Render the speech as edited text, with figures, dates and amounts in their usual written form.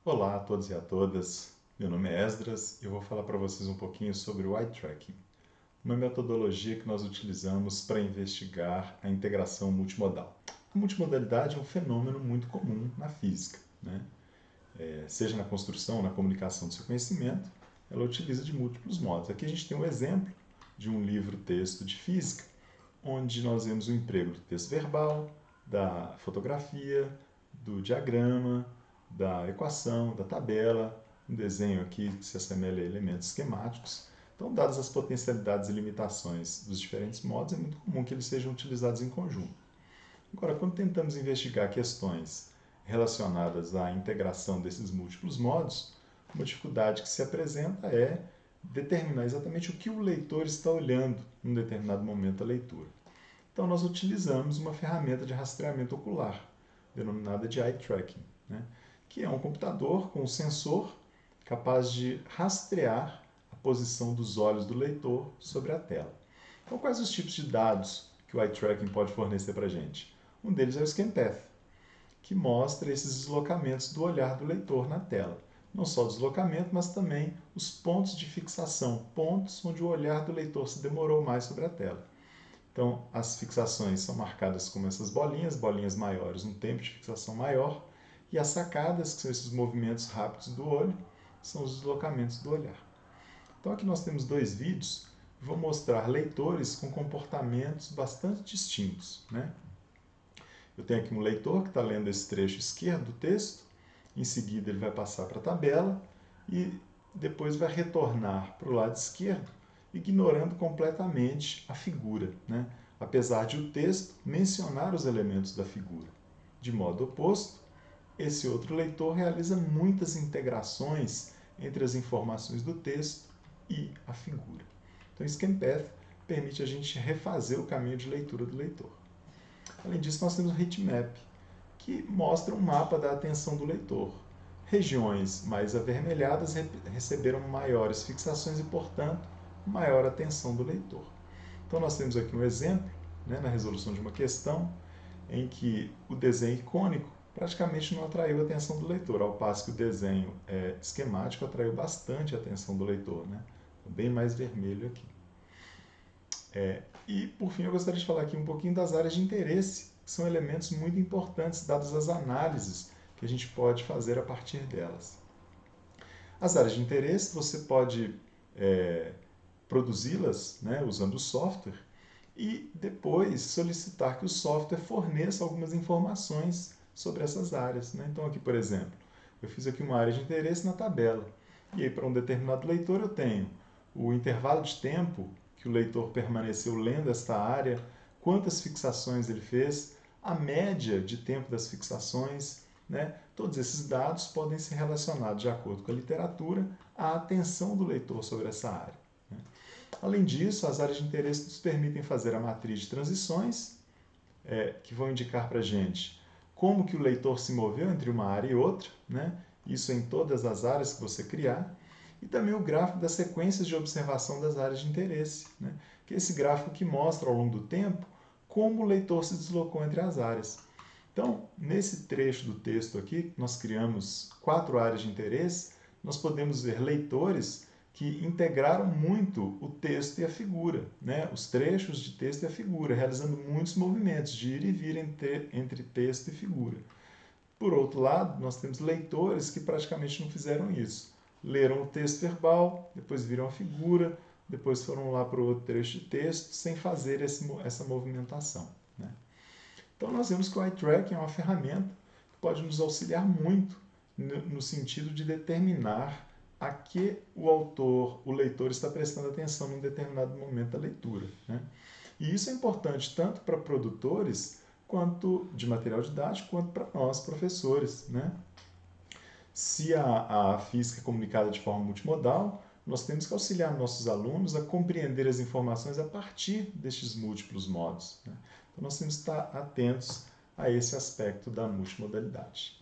Olá a todos e a todas, meu nome é Esdras e eu vou falar para vocês um pouquinho sobre o eye tracking, uma metodologia que nós utilizamos para investigar a integração multimodal. A multimodalidade é um fenômeno muito comum na física, né? Seja na construção, na comunicação do seu conhecimento, ela utiliza de múltiplos modos. Aqui a gente tem um exemplo de um livro-texto de física, onde nós vemos o emprego do texto verbal, da fotografia, do diagrama, da equação, da tabela, um desenho aqui que se assemelha a elementos esquemáticos. Então, dadas as potencialidades e limitações dos diferentes modos, é muito comum que eles sejam utilizados em conjunto. Agora, quando tentamos investigar questões relacionadas à integração desses múltiplos modos, uma dificuldade que se apresenta é determinar exatamente o que o leitor está olhando em um determinado momento da leitura. Então, nós utilizamos uma ferramenta de rastreamento ocular, denominada de eye tracking, né? Que é um computador com um sensor capaz de rastrear a posição dos olhos do leitor sobre a tela. Então, quais os tipos de dados que o eye tracking pode fornecer para a gente? Um deles é o scan path, que mostra esses deslocamentos do olhar do leitor na tela. Não só o deslocamento, mas também os pontos de fixação, pontos onde o olhar do leitor se demorou mais sobre a tela. Então, as fixações são marcadas como essas bolinhas, bolinhas maiores, um tempo de fixação maior, e as sacadas, que são esses movimentos rápidos do olho, são os deslocamentos do olhar. Então, aqui nós temos dois vídeos que vão mostrar leitores com comportamentos bastante distintos, né? Eu tenho aqui um leitor que está lendo esse trecho esquerdo do texto, em seguida ele vai passar para a tabela e depois vai retornar para o lado esquerdo, ignorando completamente a figura, né? Apesar de o texto mencionar os elementos da figura. De modo oposto, esse outro leitor realiza muitas integrações entre as informações do texto e a figura. Então, o Scan Path permite a gente refazer o caminho de leitura do leitor. Além disso, nós temos o Heatmap, que mostra um mapa da atenção do leitor. Regiões mais avermelhadas receberam maiores fixações e, portanto, maior atenção do leitor. Então, nós temos aqui um exemplo, né, na resolução de uma questão, em que o desenho icônico praticamente não atraiu a atenção do leitor, ao passo que o desenho esquemático atraiu bastante a atenção do leitor, né? Bem mais vermelho aqui. E, por fim, eu gostaria de falar aqui um pouquinho das áreas de interesse, que são elementos muito importantes, dadas as análises que a gente pode fazer a partir delas. As áreas de interesse, você pode produzi-las, né, usando o software, e depois solicitar que o software forneça algumas informações sobre essas áreas, né? Então, aqui, por exemplo, eu fiz aqui uma área de interesse na tabela. E aí, para um determinado leitor, eu tenho o intervalo de tempo que o leitor permaneceu lendo esta área, quantas fixações ele fez, a média de tempo das fixações, né? Todos esses dados podem ser relacionados, de acordo com a literatura, à atenção do leitor sobre essa área, né? Além disso, as áreas de interesse nos permitem fazer a matriz de transições, que vão indicar para a gente como que o leitor se moveu entre uma área e outra, né? Isso em todas as áreas que você criar, e também o gráfico das sequências de observação das áreas de interesse, né? Que é esse gráfico que mostra ao longo do tempo como o leitor se deslocou entre as áreas. Então, nesse trecho do texto aqui, nós criamos 4 áreas de interesse, nós podemos ver leitores que integraram muito o texto e a figura, né? Os trechos de texto e a figura, realizando muitos movimentos de ir e vir entre texto e figura. Por outro lado, nós temos leitores que praticamente não fizeram isso. Leram o texto verbal, depois viram a figura, depois foram lá para o outro trecho de texto, sem fazer essa movimentação, né? Então, nós vemos que o eye tracking é uma ferramenta que pode nos auxiliar muito no sentido de determinar a que o autor, o leitor, está prestando atenção num determinado momento da leitura, né? E isso é importante tanto para produtores quanto de material didático, quanto para nós, professores, né? Se a física é comunicada de forma multimodal, nós temos que auxiliar nossos alunos a compreender as informações a partir destes múltiplos modos, né? Então, nós temos que estar atentos a esse aspecto da multimodalidade.